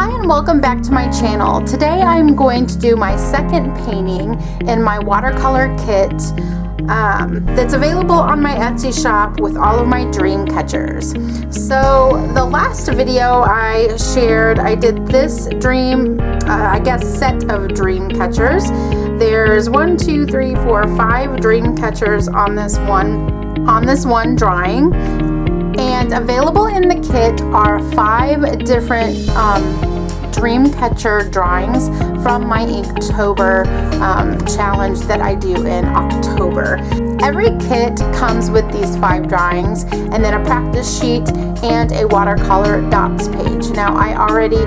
Hi and welcome back to my channel. Today I'm going to do my second painting in my watercolor kit that's available on my Etsy shop with all of my dream catchers. So the last video I shared, I did this set of dream catchers. There's 5 dream catchers on this one drawing. And available in the kit are 5 different Dreamcatcher drawings from my Inktober challenge that I do in October. Every kit comes with these 5 drawings and then a practice sheet and a watercolor dots page. Now I already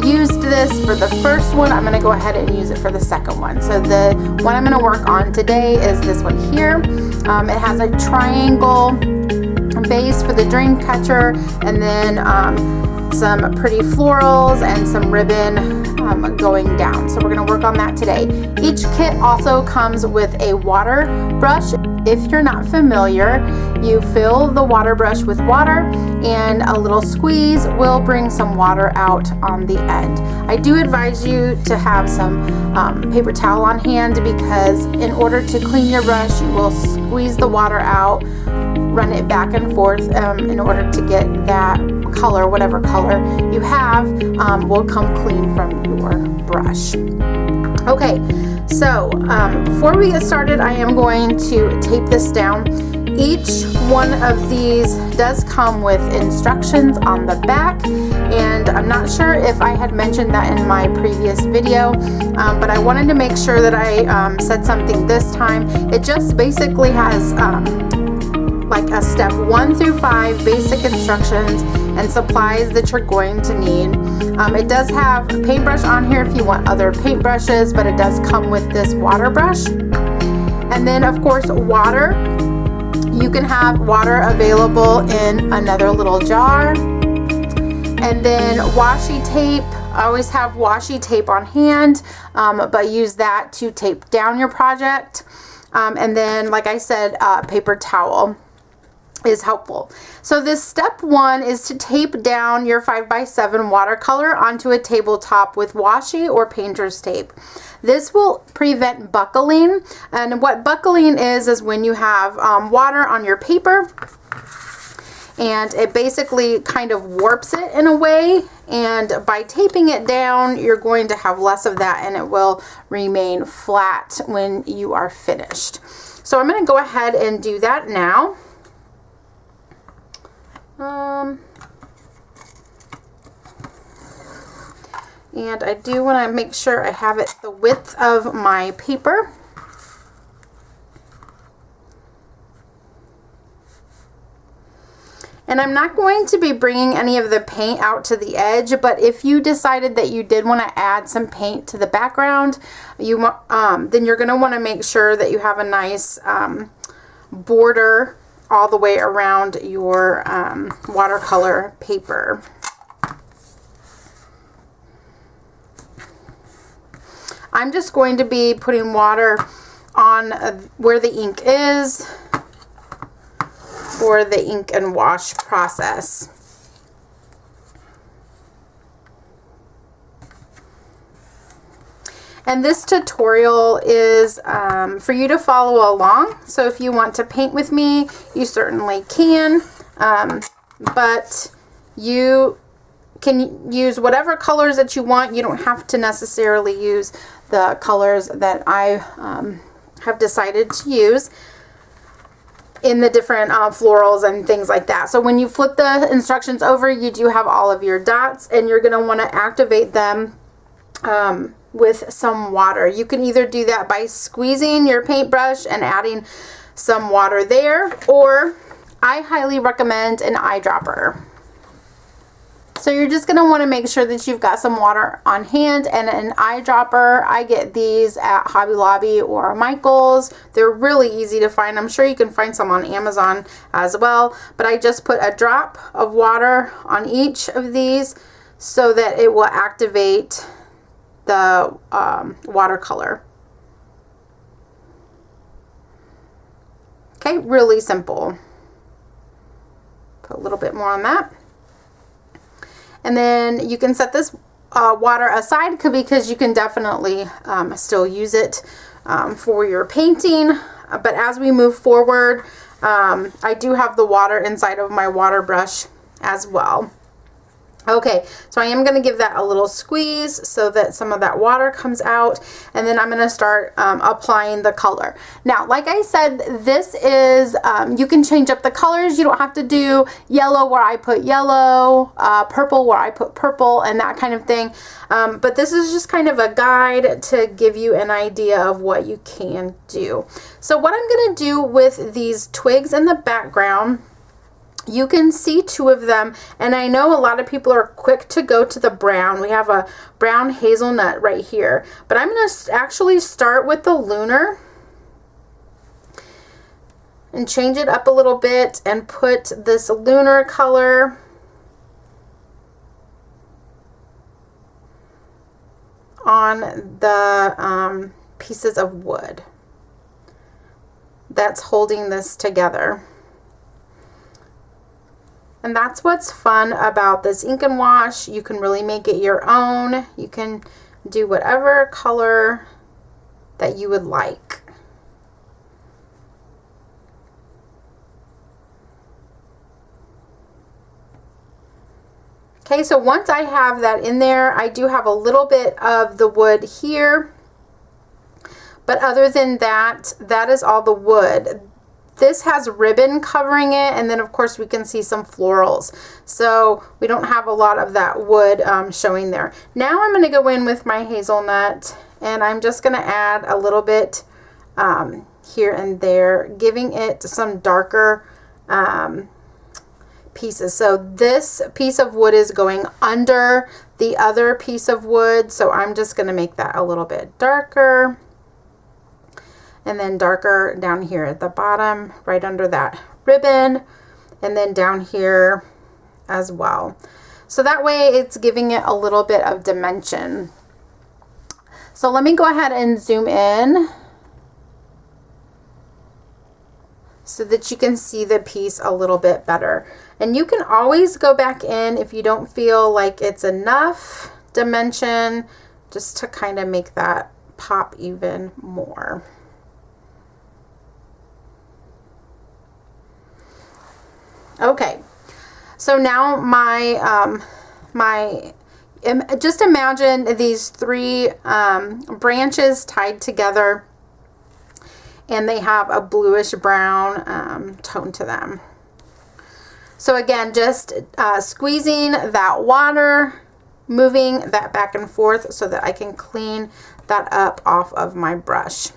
used this for the first one. I'm going to go ahead and use it for the second one. So the one I'm going to work on today is this one here. It has a triangle base for the Dreamcatcher, and then some pretty florals and some ribbon going down. So we're going to work on that today. Each kit also comes with a water brush. If you're not familiar, you fill the water brush with water and a little squeeze will bring some water out on the end. I do advise you to have some paper towel on hand, because in order to clean your brush, you will squeeze the water out, run it back and forth in order to get that color, whatever color you have, will come clean from your brush. Okay, so before we get started, I am going to tape this down. Each one of these does come with instructions on the back, and I'm not sure if I had mentioned that in my previous video, but I wanted to make sure that I said something this time. It just basically has like a step 1 through 5 basic instructions and supplies that you're going to need. It does have a paintbrush on here if you want other paintbrushes, but it does come with this water brush. And then of course water. You can have water available in another little jar. And then washi tape. I always have washi tape on hand, but use that to tape down your project. And then, like I said, paper towel is helpful. So this step 1 is to tape down your 5x7 watercolor onto a tabletop with washi or painter's tape. This will prevent buckling, and what buckling is when you have water on your paper and it basically kind of warps it in a way, and by taping it down you're going to have less of that and it will remain flat when you are finished. So I'm going to go ahead and do that now. And I do want to make sure I have it the width of my paper. And I'm not going to be bringing any of the paint out to the edge, but if you decided that you did want to add some paint to the background, then you're going to want to make sure that you have a nice border all the way around your watercolor paper. I'm just going to be putting water on where the ink is for the ink and wash process. And this tutorial is for you to follow along. So if you want to paint with me, you certainly can. But you can use whatever colors that you want. You don't have to necessarily use the colors that I have decided to use in the different florals and things like that. So when you flip the instructions over, you do have all of your dots, and you're going to want to activate them with some water. You can either do that by squeezing your paintbrush and adding some water there, or I highly recommend an eyedropper. So you're just going to want to make sure that you've got some water on hand and an eyedropper. I get these at Hobby Lobby or Michael's. They're really easy to find. I'm sure you can find some on Amazon as well. But I just put a drop of water on each of these so that it will activate the watercolor. Okay, really simple. Put a little bit more on that. And then you can set this water aside because you can definitely still use it for your painting. But as we move forward, I do have the water inside of my water brush as well. Okay, so I am going to give that a little squeeze so that some of that water comes out, and then I'm going to start applying the color. Now, like I said, this is, you can change up the colors. You don't have to do yellow where I put yellow, purple where I put purple, and that kind of thing. But this is just kind of a guide to give you an idea of what you can do. So what I'm going to do with these twigs in the background, you can see two of them, and I know a lot of people are quick to go to the brown. We have a brown hazelnut right here, but I'm going to actually start with the lunar and change it up a little bit and put this lunar color on the pieces of wood that's holding this together. And that's what's fun about this ink and wash. You can really make it your own. You can do whatever color that you would like. Okay, so once I have that in there, I do have a little bit of the wood here. But other than that, that is all the wood. This has ribbon covering it, and then of course we can see some florals. So we don't have a lot of that wood showing there. Now I'm going to go in with my hazelnut, and I'm just going to add a little bit here and there, giving it some darker pieces. So this piece of wood is going under the other piece of wood, so I'm just going to make that a little bit darker. And then darker down here at the bottom, right under that ribbon, and then down here as well. So that way it's giving it a little bit of dimension. So let me go ahead and zoom in so that you can see the piece a little bit better. And you can always go back in if you don't feel like it's enough dimension, just to kind of make that pop even more. Okay, so now just imagine these three branches tied together, and they have a bluish brown tone to them. So again, just squeezing that water, moving that back and forth so that I can clean that up off of my brush.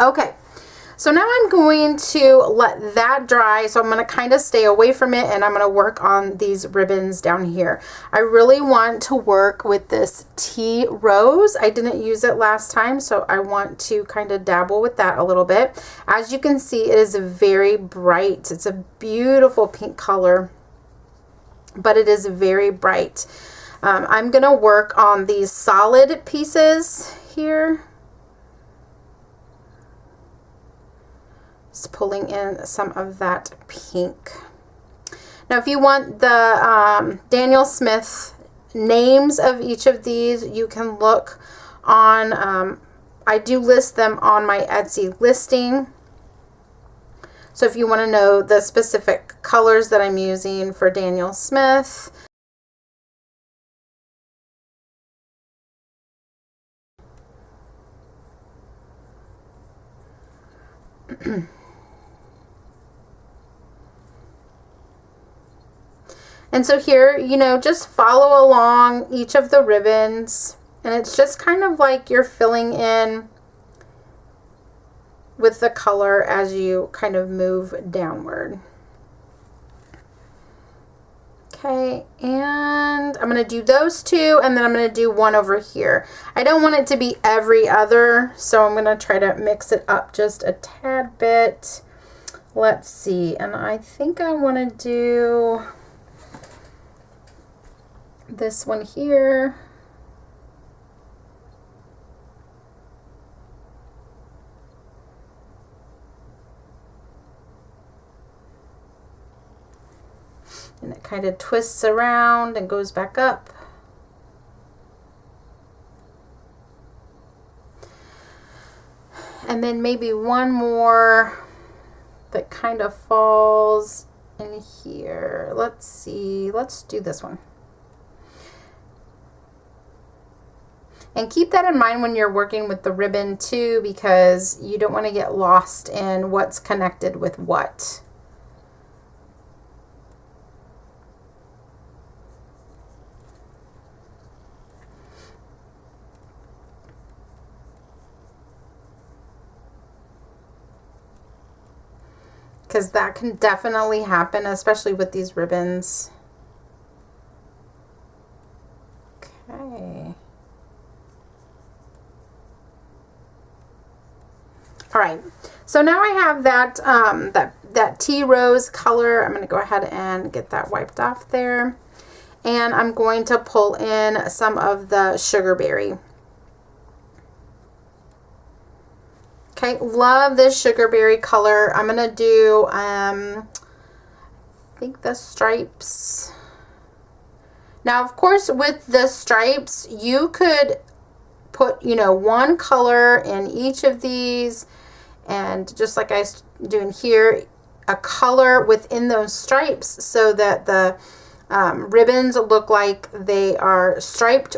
Okay. So now I'm going to let that dry. So I'm going to kind of stay away from it, and I'm going to work on these ribbons down here. I really want to work with this tea rose. I didn't use it last time, so I want to kind of dabble with that a little bit. As you can see, it is very bright. It's a beautiful pink color, but it is very bright. I'm going to work on these solid pieces here. Just pulling in some of that pink. Now, if you want the Daniel Smith names of each of these, you can look on, I do list them on my Etsy listing. So if you want to know the specific colors that I'm using for Daniel Smith, and so here, you know, just follow along each of the ribbons, and it's just kind of like you're filling in with the color as you kind of move downward. Okay, and I'm going to do those two, and then I'm going to do one over here. I don't want it to be every other, so I'm going to try to mix it up just a tad bit. Let's see, and I think I want to do this one here. And it kind of twists around and goes back up. And then maybe one more that kind of falls in here. Let's see, let's do this one. And keep that in mind when you're working with the ribbon too, because you don't want to get lost in what's connected with what. Because that can definitely happen, especially with these ribbons. Okay. All right, so now I have that that tea rose color. I'm going to go ahead and get that wiped off there. And I'm going to pull in some of the sugarberry. Okay, love this sugarberry color. I'm going to do, I think the stripes. Now, of course, with the stripes, you could put, you know, one color in each of these. And just like I was doing here, a color within those stripes so that the ribbons look like they are striped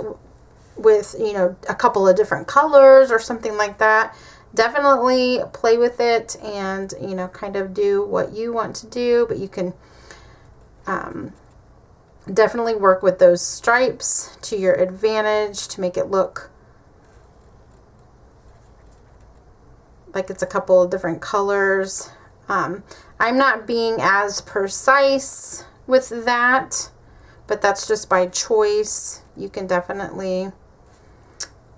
with, you know, a couple of different colors or something like that. Definitely play with it and, you know, kind of do what you want to do, but you can definitely work with those stripes to your advantage to make it look like it's a couple of different colors. I'm not being as precise with that, but that's just by choice. You can definitely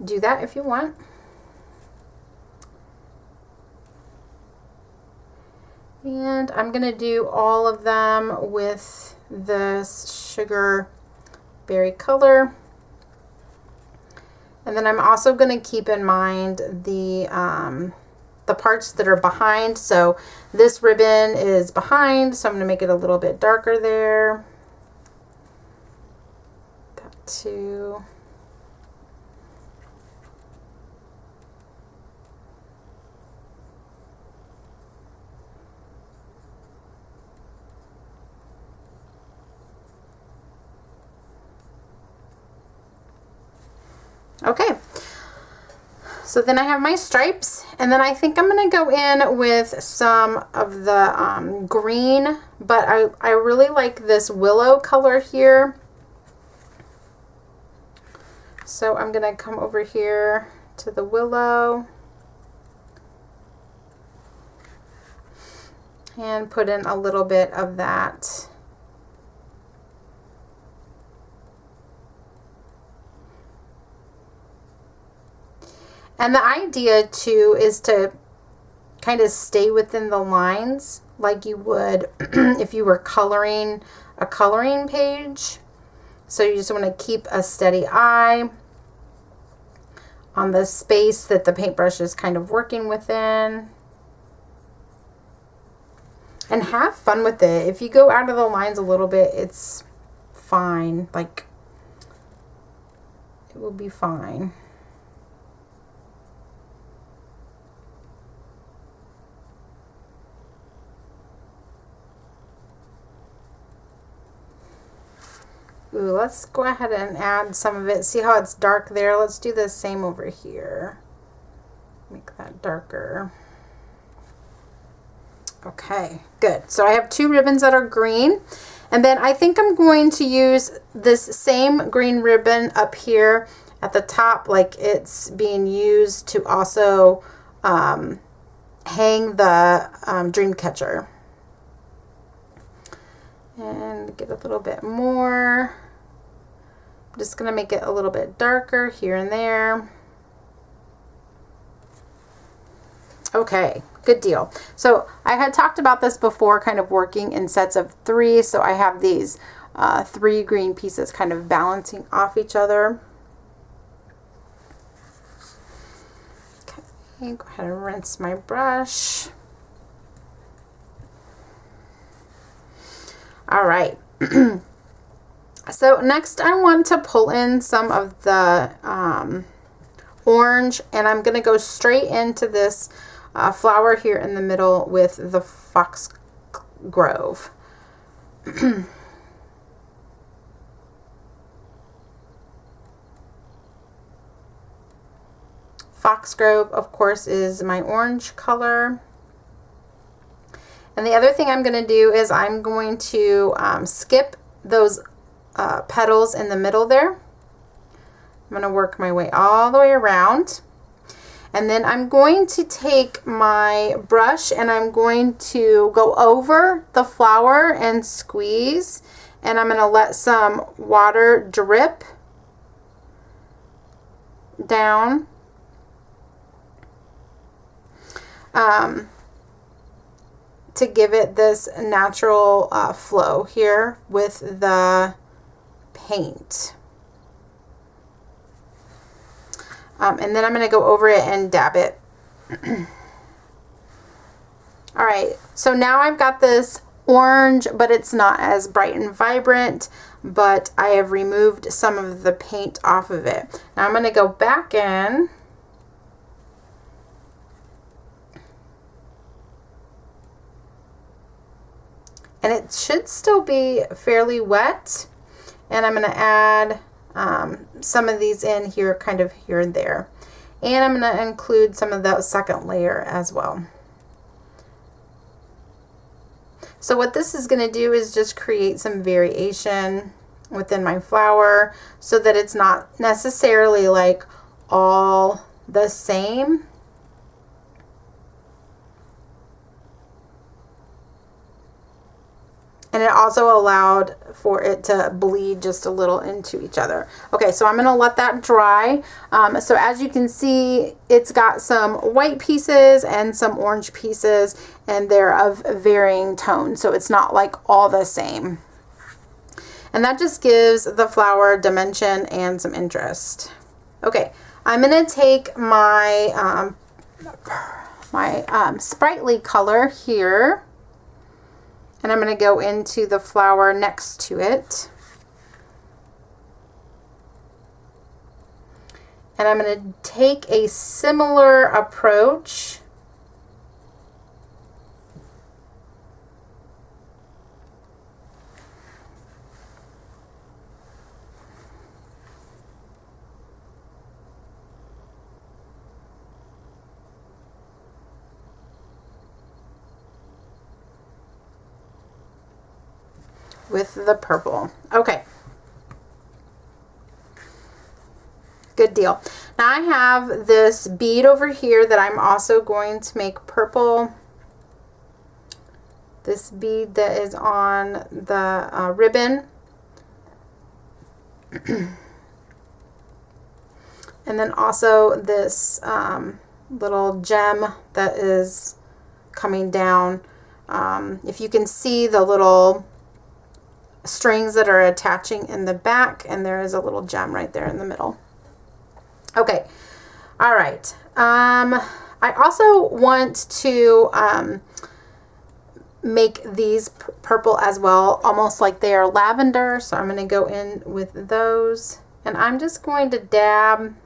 do that if you want. And I'm going to do all of them with this sugar berry color. And then I'm also going to keep in mind the parts that are behind. So this ribbon is behind, so I'm going to make it a little bit darker there. That too. Okay, so then I have my stripes, and then I think I'm going to go in with some of the green, but I really like this willow color here. So I'm going to come over here to the willow and put in a little bit of that. And the idea too is to kind of stay within the lines like you would if you were coloring a coloring page. So you just want to keep a steady eye on the space that the paintbrush is kind of working within. And have fun with it. If you go out of the lines a little bit, it's fine. Like, it will be fine. Ooh, let's go ahead and add some of it. See how it's dark there? Let's do the same over here. Make that darker. Okay, good. So I have two ribbons that are green. And then I think I'm going to use this same green ribbon up here at the top, like it's being used to also hang the Dreamcatcher. And get a little bit more. I'm just going to make it a little bit darker here and there. Okay, good deal. So I had talked about this before, kind of working in sets of 3. So I have these 3 green pieces kind of balancing off each other. Okay, go ahead and rinse my brush. All right, So next I want to pull in some of the orange, and I'm going to go straight into this flower here in the middle with the Foxgrove. Foxgrove, of course, is my orange color. And the other thing I'm going to do is I'm going to skip those petals in the middle there. I'm going to work my way all the way around. And then I'm going to take my brush and I'm going to go over the flower and squeeze. And I'm going to let some water drip down. To give it this natural flow here with the paint. And then I'm going to go over it and dab it. All right, so now I've got this orange, but it's not as bright and vibrant, but I have removed some of the paint off of it. Now I'm going to go back in. And it should still be fairly wet. And I'm going to add some of these in here, kind of here and there. And I'm going to include some of that second layer as well. So what this is going to do is just create some variation within my flower so that it's not necessarily like all the same. And it also allowed for it to bleed just a little into each other. Okay, so I'm going to let that dry. So as you can see, it's got some white pieces and some orange pieces, and they're of varying tones. So it's not like all the same. And that just gives the flower dimension and some interest. Okay, I'm going to take my, sprightly color here. And I'm going to go into the flower next to it. And I'm going to take a similar approach. With the purple. Okay. Good deal. Now I have this bead over here that I'm also going to make purple. This bead that is on the ribbon. And then also this little gem that is coming down. If you can see the little strings that are attaching in the back, and there is a little gem right there in the middle. Okay, all right. I also want to make these purple as well, almost like they are lavender. So I'm going to go in with those, and I'm just going to dab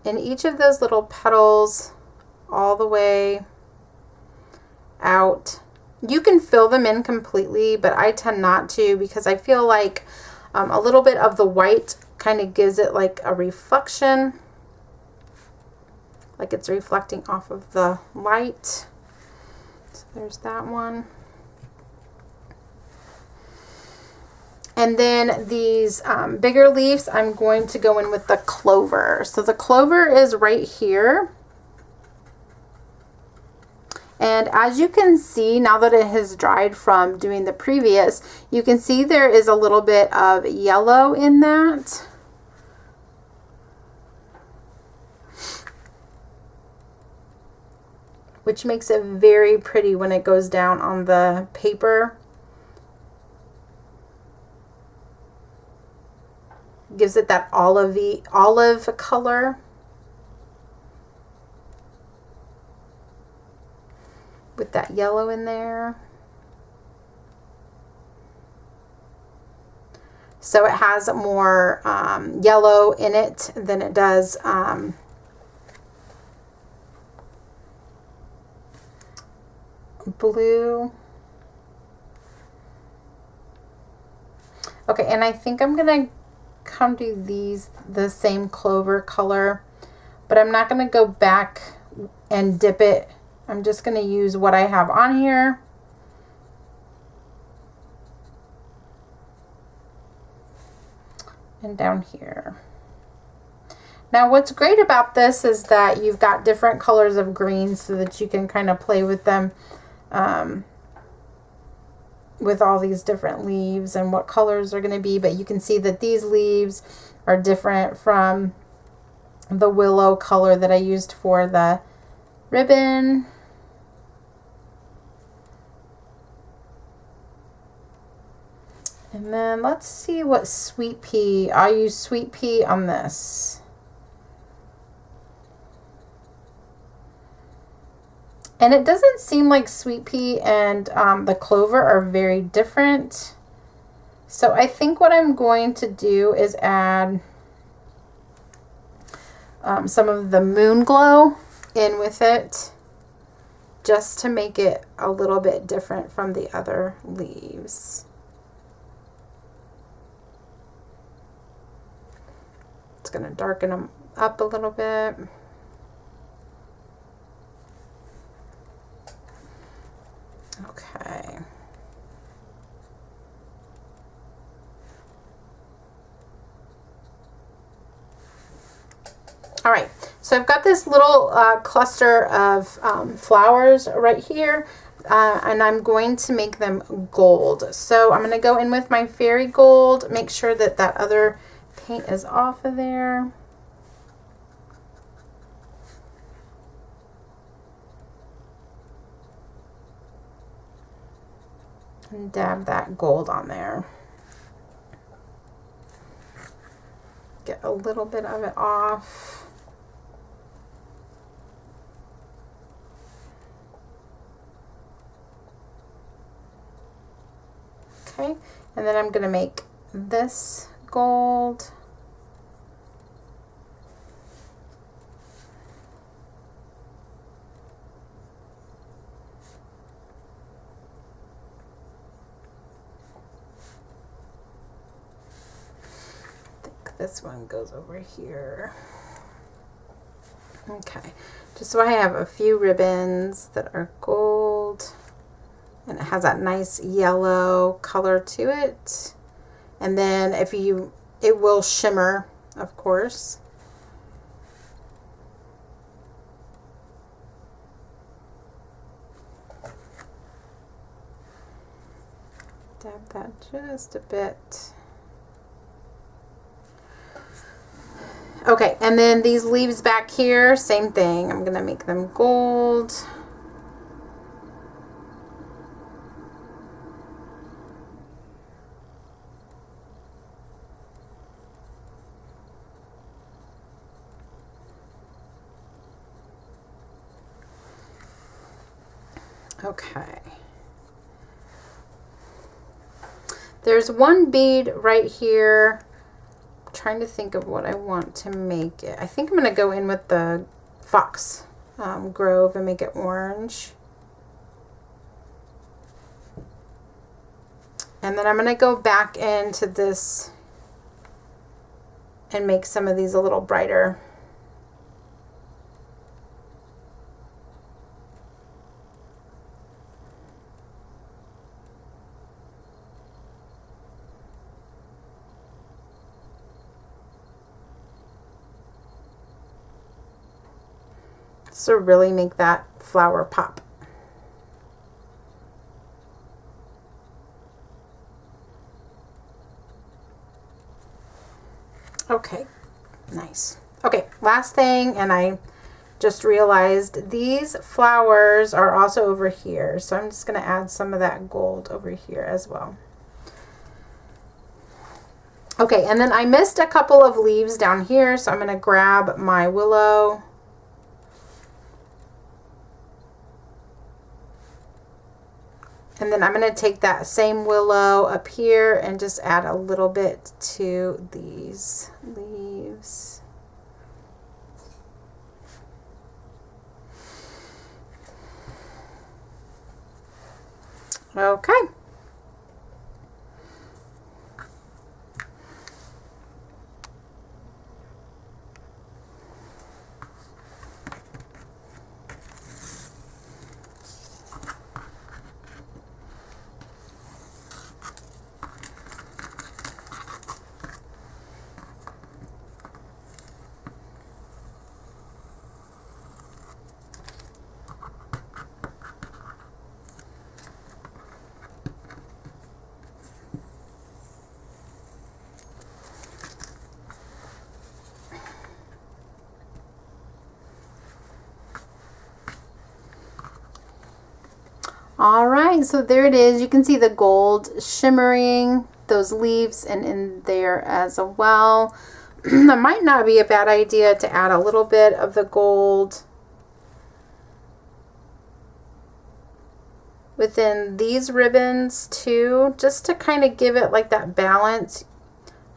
in each of those little petals all the way out. You can fill them in completely, but I tend not to because I feel like a little bit of the white kind of gives it like a reflection, like it's reflecting off of the light. So there's that one. And then these bigger leaves, I'm going to go in with the clover. So the clover is right here. And as you can see, now that it has dried from doing the previous, you can see there is a little bit of yellow in that. Which makes it very pretty when it goes down on the paper. Gives it that olive color. With that yellow in there. So it has more yellow in it than it does blue. Okay, and I think I'm gonna come to these the same Clover color, but I'm not gonna go back and dip it. I'm just gonna use what I have on here. And down here. Now what's great about this is that you've got different colors of green so that you can kind of play with them with all these different leaves and what colors are going to be, but you can see that these leaves are different from the willow color that I used for the ribbon. And then let's see what sweet pea. I'll use sweet pea on this. And it doesn't seem like sweet pea and the clover are very different. So I think what I'm going to do is add some of the moon glow in with it, just to make it a little bit different from the other leaves. It's going to darken them up a little bit. Okay. All right, so I've got this little cluster of flowers right here, and I'm going to make them gold. So I'm going to go in with my fairy gold, make sure that that other paint is off of there. And dab that gold on there. Get a little bit of it off. Okay, and then I'm going to make this gold. This one goes over here. Okay, just so I have a few ribbons that are gold, and it has that nice yellow color to it. And then if you, it will shimmer, of course. Dab that just a bit. Okay, and then these leaves back here, same thing. I'm gonna make them gold. Okay. There's one bead right here. Trying to think of what I want to make it. I think I'm going to go in with the Fox Grove and make it orange. And then I'm going to go back into this and make some of these a little brighter. So really make that flower pop. Okay, nice. Okay, last thing, and I just realized these flowers are also over here. So I'm just going to add some of that gold over here as well. Okay, and then I missed a couple of leaves down here, so I'm going to grab my willow. And then I'm going to take that same willow up here and just add a little bit to these leaves. Okay. All right, so there it is. You can see the gold shimmering those leaves and in there as well. That might not be a bad idea to add a little bit of the gold within these ribbons too, just to kind of give it like that balance.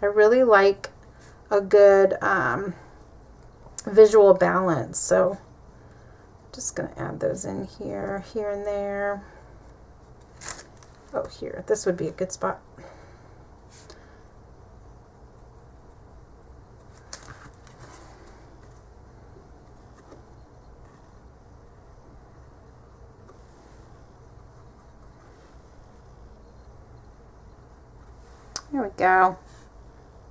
I really like a good visual balance, so just gonna add those in here, here and there. Oh, here, this would be a good spot. There we go.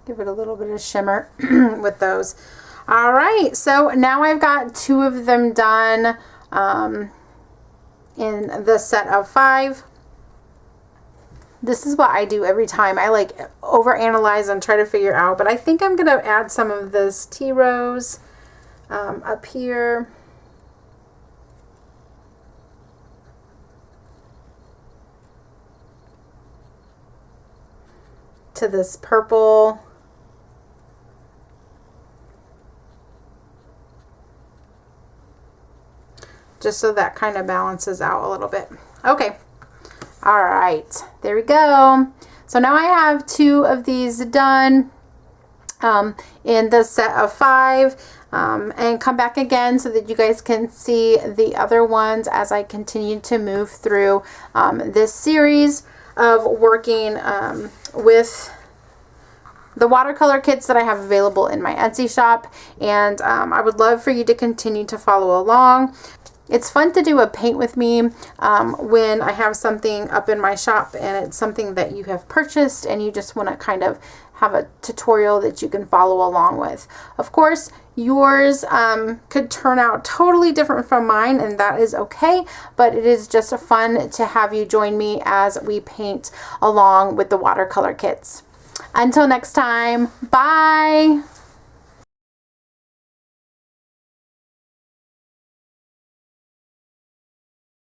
Give it a little bit of shimmer with those. All right, so now I've got 2 of them done in the set of 5. This is what I do every time. I like overanalyze and try to figure out, but I think I'm gonna add some of this tea rose up here. To this purple. Just so that kind of balances out a little bit. Okay. All right, there we go. So now I have 2 of these done in the set of 5, and come back again so that you guys can see the other ones as I continue to move through this series of working with the watercolor kits that I have available in my Etsy shop. And I would love for you to continue to follow along. It's fun to do a paint with me when I have something up in my shop and it's something that you have purchased and you just want to kind of have a tutorial that you can follow along with. Of course, yours could turn out totally different from mine, and that is okay, but it is just fun to have you join me as we paint along with the watercolor kits. Until next time, bye!